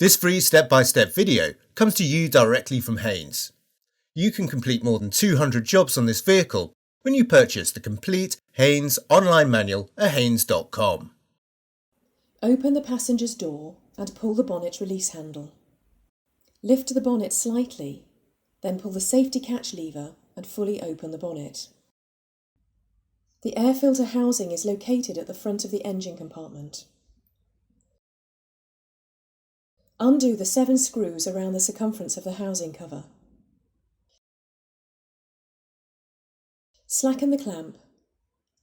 This free step-by-step video comes to you directly from Haynes. You can complete more than 200 jobs on this vehicle when you purchase the complete Haynes online manual at haynes.com. Open the passenger's door and pull the bonnet release handle. Lift the bonnet slightly, then pull the safety catch lever and fully open the bonnet. The air filter housing is located at the front of the engine compartment. Undo the 7 screws around the circumference of the housing cover. Slacken the clamp,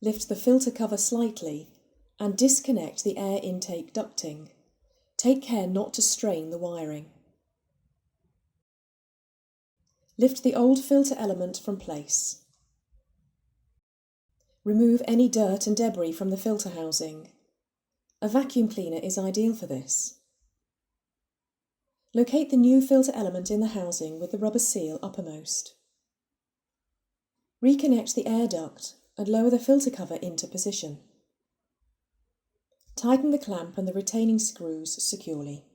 lift the filter cover slightly and disconnect the air intake ducting. Take care not to strain the wiring. Lift the old filter element from place. Remove any dirt and debris from the filter housing. A vacuum cleaner is ideal for this. Locate the new filter element in the housing with the rubber seal uppermost. Reconnect the air duct and lower the filter cover into position. Tighten the clamp and the retaining screws securely.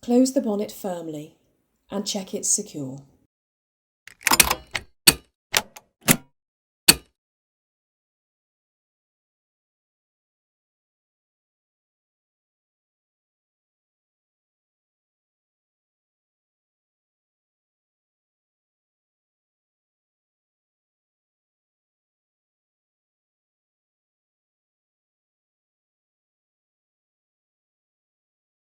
Close the bonnet firmly and check it's secure.